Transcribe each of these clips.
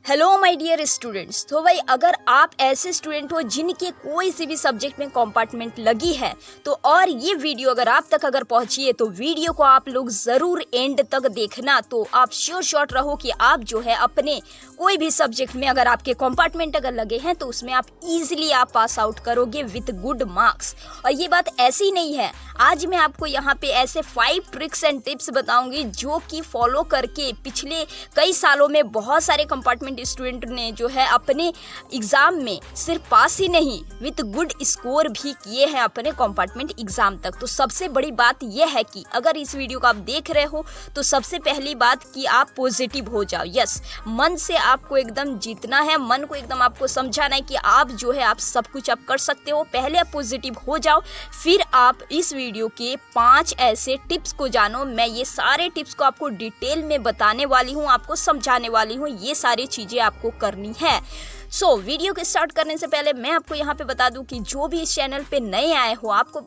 Hello my dear students. तो भाई अगर आप ऐसे स्टूडेंट हो जिनके कोई सी भी सब्जेक्ट में कंपार्टमेंट लगी है तो और ये वीडियो अगर आप तक अगर पहुंची है तो वीडियो को आप लोग ज़रूर एंड तक देखना। तो आप श्योर शॉट रहो कि आप जो है अपने कोई भी सब्जेक्ट में अगर आपके कंपार्टमेंट अगर लगे हैं तो उसमें आप इजीली आप पास आउट करोगे विथ गुड मार्क्स। और ये बात ऐसी नहीं है, आज मैं आपको यहाँ पे ऐसे 5 ट्रिक्स एंड टिप्स बताऊंगी जो कि फॉलो करके पिछले कई सालों में बहुत सारे कंपार्टमेंट स्टूडेंट ने जो है अपने एग्जाम में सिर्फ पास ही नहीं विद गुड स्कोर भी किए हैं अपने कंपार्टमेंट एग्जाम तक। तो सबसे बड़ी बात यह है कि अगर इस वीडियो को आप देख रहे हो तो सबसे पहली बात कि आप पॉजिटिव हो जाओ। यस, मन से आपको एकदम जीतना है, मन को एकदम आपको समझाना है कि आप जो है आप सब कुछ आप कर सकते हो। पहले आप पॉजिटिव हो जाओ, फिर आप इस वीडियो के 5 ऐसे टिप्स को जानो। मैं ये सारे टिप्स को आपको डिटेल में बताने वाली हूँ, आपको समझाने वाली हूँ, ये सारी चीज़ें आपको करनी है। वीडियो के स्टार्ट करने से पहले मैं आपको यहाँ पे बता दूं कि जो भी इस चैनल पे नए आए हो आपको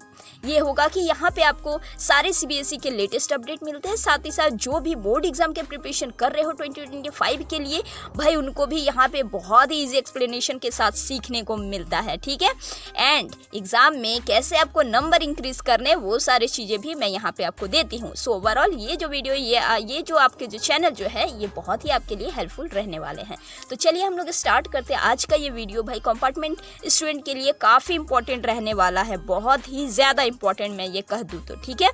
ये होगा कि यहाँ पे आपको सारे सीबीएसई के लेटेस्ट अपडेट मिलते हैं। साथ ही साथ जो भी बोर्ड एग्जाम के प्रिपरेशन कर रहे हो 2025 के लिए, भाई उनको भी यहाँ पे बहुत ही ईजी एक्सप्लेनेशन के साथ सीखने को मिलता है। ठीक है, एंड एग्जाम में कैसे आपको नंबर इंक्रीज करने वो सारी चीज़ें भी मैं यहाँ पे आपको देती हूँ। सो ओवरऑल ये जो वीडियो ये जो आपके जो चैनल जो है ये बहुत ही आपके लिए हेल्पफुल रहने वाले हैं। तो चलिए हम लोग स्टार्ट करते हैं आज का ये वीडियो। भाई कंपार्टमेंट स्टूडेंट के लिए काफ़ी इंपॉर्टेंट रहने वाला है, बहुत ही ज़्यादा इंपॉर्टेंट मैं ये कह दूँ तो। ठीक है,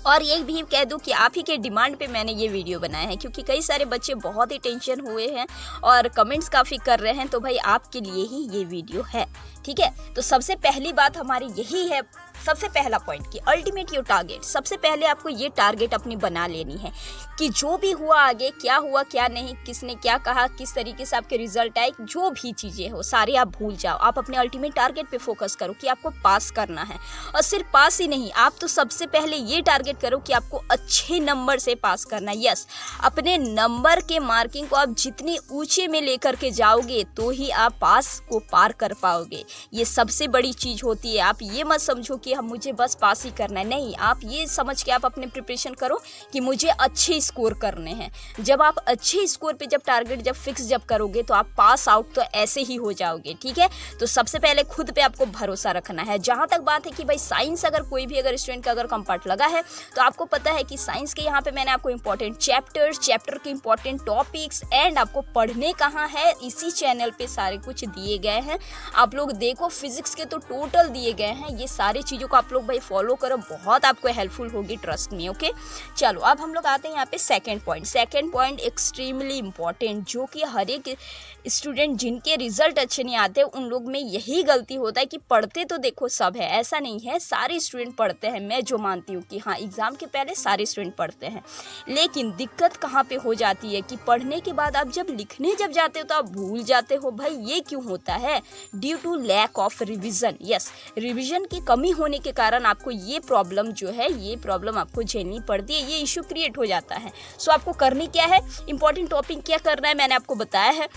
और ये भी कह दूं कि आप ही के डिमांड पे मैंने ये वीडियो बनाया है क्योंकि कई सारे बच्चे बहुत ही टेंशन हुए हैं और कमेंट्स काफ़ी कर रहे हैं। तो भाई आपके लिए ही ये वीडियो है। ठीक है, तो सबसे पहली बात हमारी यही है, सबसे पहला पॉइंट कि अल्टीमेट योर टारगेट। सबसे पहले आपको ये टारगेट अपनी बना लेनी है कि जो भी हुआ आगे, क्या हुआ क्या नहीं, किसने क्या कहा, किस तरीके से आपके रिजल्ट आए, जो भी चीज़ें हो सारे आप भूल जाओ। आप अपने अल्टीमेट टारगेट पे फोकस करो कि आपको पास करना है। और सिर्फ पास ही नहीं, आप तो सबसे पहले ये टारगेट करो कि आपको अच्छे नंबर से पास करना है। यस, अपने नंबर के मार्किंग को आप जितनी ऊंचे में लेकर के जाओगे तो ही आप पास को पार कर पाओगे। ये सबसे बड़ी चीज़ होती है। आप ये मत समझो कि हम मुझे बस पास ही करना है, नहीं, आप ये समझ के आप अपने प्रिपरेशन करो कि मुझे अच्छे स्कोर करने हैं। जब आप अच्छे स्कोर पे जब टारगेट जब फिक्स जब करोगे तो आप पास आउट तो ऐसे ही हो जाओगे। ठीक है, तो सबसे पहले खुद पे आपको भरोसा रखना है। जहाँ तक बात है कि भाई साइंस अगर कोई भी अगर स्टूडेंट का अगर कंपार्ट लगा है तो आपको पता है कि साइंस के यहाँ पे मैंने आपको इंपॉर्टेंट चैप्टर के इंपॉर्टेंट टॉपिक्स एंड आपको पढ़ने कहाँ है इसी चैनल पे सारे कुछ दिए गए हैं। आप लोग देखो, फिजिक्स के तो टोटल दिए गए हैं। ये सारी चीज़ों को आप लोग भाई फॉलो करो, बहुत आपको हेल्पफुल होगी, ट्रस्ट में। ओके, चलो अब हम लोग आते हैं यहाँ पे सेकंड पॉइंट एक्सट्रीमली इंपॉर्टेंट, जो कि हर एक स्टूडेंट जिनके रिजल्ट अच्छे नहीं आते उन लोग में यही गलती होता है कि पढ़ते तो देखो सब है, ऐसा नहीं है, सारे स्टूडेंट पढ़ते हैं। मैं जो मानती हूँ कि हाँ एग्ज़ाम के पहले सारे स्टूडेंट पढ़ते हैं, लेकिन दिक्कत कहाँ पे हो जाती है कि पढ़ने के बाद आप जब लिखने जब जाते हो तो आप भूल जाते हो। भाई ये क्यों होता है? Due to lack of revision. Yes, revision की कमी होने के कारण आपको ये प्रॉब्लम जो है ये प्रॉब्लम आपको झेलनी पड़ती है, ये इशू क्रिएट हो जाता है। सो आपको करनी क्या है, इंपॉर्टेंट टॉपिक क्या करना है मैंने आपको बताया है।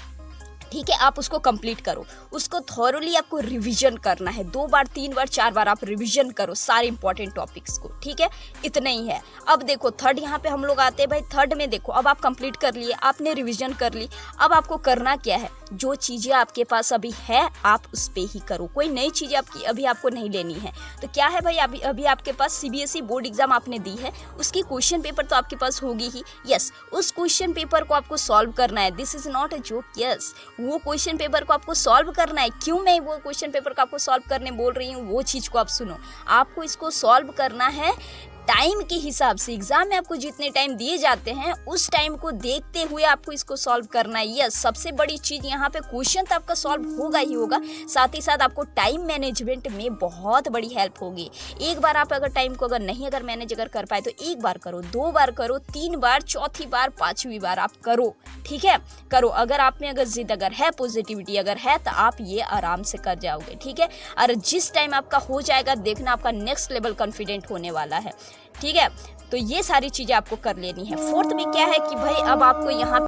ठीक है, आप उसको कंप्लीट करो, उसको थॉरोली आपको रिवीजन करना है। 2 बार 3 बार 4 बार आप रिवीजन करो सारे इंपॉर्टेंट टॉपिक्स को। ठीक है, इतना ही है। अब देखो थर्ड यहाँ पे हम लोग आते हैं। भाई थर्ड में देखो, अब आप कंप्लीट कर लिए, आपने रिवीजन कर ली, अब आपको करना क्या है, जो चीज़ें आपके पास अभी है आप उस पर ही करो, कोई नई चीज़ें आपकी अभी आपको नहीं लेनी है। तो क्या है भाई, अभी आपके पास सीबीएसई बोर्ड एग्जाम आपने दी है, उसकी क्वेश्चन पेपर तो आपके पास होगी ही। यस, उस क्वेश्चन पेपर को आपको सॉल्व करना है। This is not a joke. Yes, वो क्वेश्चन पेपर को आपको सॉल्व करना है। क्यों मैं वो क्वेश्चन पेपर को आपको सॉल्व करने बोल रही हूँ, वो चीज़ को आप सुनो। आपको इसको सॉल्व करना है टाइम के हिसाब से। एग्जाम में आपको जितने टाइम दिए जाते हैं उस टाइम को देखते हुए आपको इसको सॉल्व करना है। यस, सबसे बड़ी चीज़ यहाँ पे क्वेश्चन तो आपका सॉल्व होगा ही होगा, साथ ही साथ आपको टाइम मैनेजमेंट में बहुत बड़ी हेल्प होगी। एक बार आप अगर टाइम को अगर मैनेज अगर कर पाए तो 1 बार करो, 2 बार करो, 3 बार, चौथी बार, 5वीं बार आप करो। ठीक है, करो। अगर आप में अगर जिद अगर है, पॉजिटिविटी अगर है तो आप ये आराम से कर जाओगे। ठीक है, और जिस टाइम आपका हो जाएगा देखना आपका नेक्स्ट लेवल कॉन्फिडेंट होने वाला है। ठीक है, तो ये सारी चीज़ें आपको कर लेनी है। फोर्थ में क्या है कि भाई अब आपको यहाँ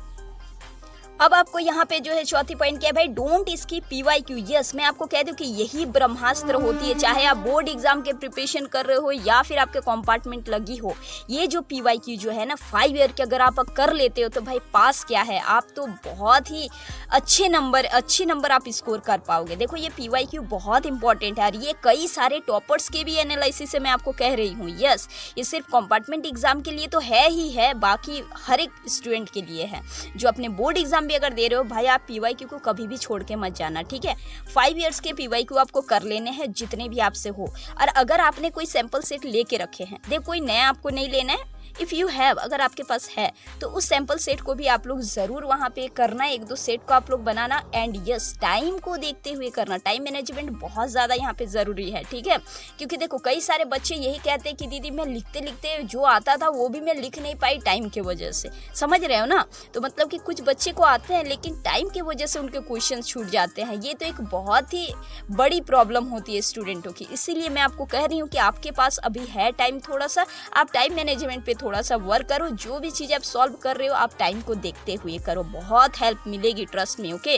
अब आपको यहाँ पे जो है चौथी पॉइंट क्या है भाई, डोंट स्किप PYQ। यस, मैं आपको कह दूं कि यही ब्रह्मास्त्र होती है, चाहे आप बोर्ड एग्जाम के प्रिपरेशन कर रहे हो या फिर आपके कंपार्टमेंट लगी हो। ये जो PYQ जो है ना 5 ईयर के अगर आप कर लेते हो तो भाई पास क्या है, आप तो बहुत ही अच्छे नंबर आप स्कोर कर पाओगे। देखो ये PYQ बहुत इंपॉर्टेंट है और ये कई सारे टॉपर्स के भी एनालिसिस से मैं आपको कह रही हूँ। यस, ये सिर्फ कंपार्टमेंट एग्जाम के लिए तो है ही है, बाकी हर एक स्टूडेंट के लिए है। जो अपने बोर्ड एग्जाम भी अगर दे रहे हो भाई, आप PYQ को कभी भी छोड़ के मत जाना, ठीक है। 5 ईयर्स के PYQ आपको कर लेने हैं जितने भी आपसे हो। और अगर आपने कोई सैंपल सेट लेके रखे हैं, देखो कोई नया आपको नहीं लेना है। इफ़ यू हैव, अगर आपके पास है तो उस सैंपल सेट को भी आप लोग ज़रूर वहाँ पे करना, 1-2 सेट को आप लोग बनाना। एंड यस, टाइम को देखते हुए करना, टाइम मैनेजमेंट बहुत ज़्यादा यहाँ पे ज़रूरी है, ठीक है। क्योंकि देखो कई सारे बच्चे यही कहते हैं कि दीदी मैं लिखते लिखते जो आता था वो भी मैं लिख नहीं पाई टाइम की वजह से, समझ रहे हो ना। तो मतलब कि कुछ बच्चे को आते हैं लेकिन टाइम की वजह से उनके क्वेश्चन छूट जाते हैं। ये तो एक बहुत ही बड़ी प्रॉब्लम होती है स्टूडेंटों की। इसीलिए मैं आपको कह रही हूँ कि आपके पास अभी है टाइम, थोड़ा सा आप टाइम मैनेजमेंट पे थोड़ा सा वर्क करो। जो भी चीज़ आप सॉल्व कर रहे हो आप टाइम को देखते हुए करो, बहुत हेल्प मिलेगी, ट्रस्ट में, ओके।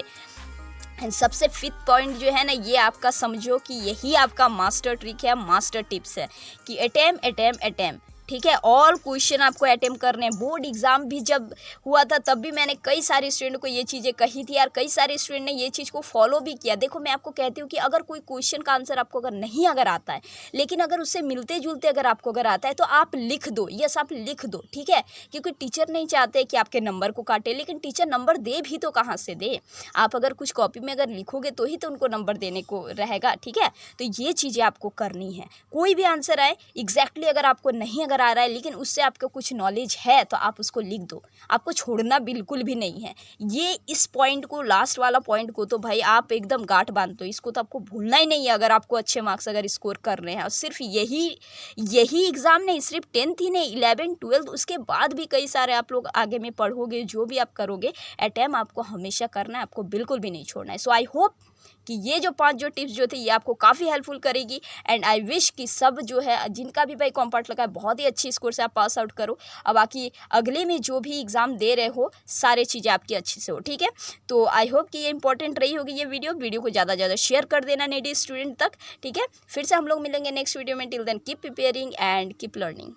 एंड सबसे 5th पॉइंट जो है ना, ये आपका समझो कि यही आपका मास्टर ट्रिक है, मास्टर टिप्स है कि अटेम्प्ट, ठीक है। ऑल क्वेश्चन आपको अटेम्प्ट करने हैं। बोर्ड एग्जाम भी जब हुआ था तब भी मैंने कई सारे स्टूडेंट को ये चीज़ें कही थी यार, कई सारे स्टूडेंट ने ये चीज़ को फॉलो भी किया। देखो मैं आपको कहती हूँ कि अगर कोई क्वेश्चन का आंसर आपको अगर आता है, लेकिन अगर उससे मिलते जुलते अगर आपको आता है तो आप लिख दो। यस, आप लिख दो, ठीक है। क्योंकि टीचर नहीं चाहते कि आपके नंबर को काटे, लेकिन टीचर नंबर दे भी तो कहाँ से दे। आप अगर कुछ कॉपी में अगर लिखोगे तो ही तो उनको नंबर देने को रहेगा, ठीक है। तो ये चीज़ें आपको करनी है। कोई भी आंसर आए एग्जैक्टली अगर आपको नहीं अगर आ रहा है लेकिन उससे आपको कुछ नॉलेज है तो आप उसको लिख दो, आपको छोड़ना बिल्कुल भी नहीं है। ये इस पॉइंट को, लास्ट वाला पॉइंट को तो भाई आप एकदम गांठ बांध दो, इसको तो आपको भूलना ही नहीं है अगर आपको अच्छे मार्क्स अगर स्कोर कर रहे हैं। और सिर्फ यही एग्ज़ाम नहीं, सिर्फ 10th ही नहीं, 11th 12th उसके बाद भी कई सारे आप लोग आगे में पढ़ोगे, जो भी आप करोगे अटेम्प्ट आपको हमेशा करना है, आपको बिल्कुल भी नहीं छोड़ना है। सो आई होप कि ये जो 5 जो टिप्स जो थे ये आपको काफ़ी हेल्पफुल करेगी। एंड आई विश कि सब जो है जिनका भी भाई कॉम्पार्ट लगा है बहुत ही अच्छी स्कोर से आप पास आउट करो। अब बाकी अगले में जो भी एग्ज़ाम दे रहे हो सारे चीज़ें आपकी अच्छी से हो, ठीक है। तो आई होप कि ये इंपॉर्टेंट रही होगी ये वीडियो को ज़्यादा ज़्यादा शेयर कर देना नेडी स्टूडेंट तक, ठीक है। फिर से हम लोग मिलेंगे नेक्स्ट वीडियो में। Till then keep preparing and keep learning.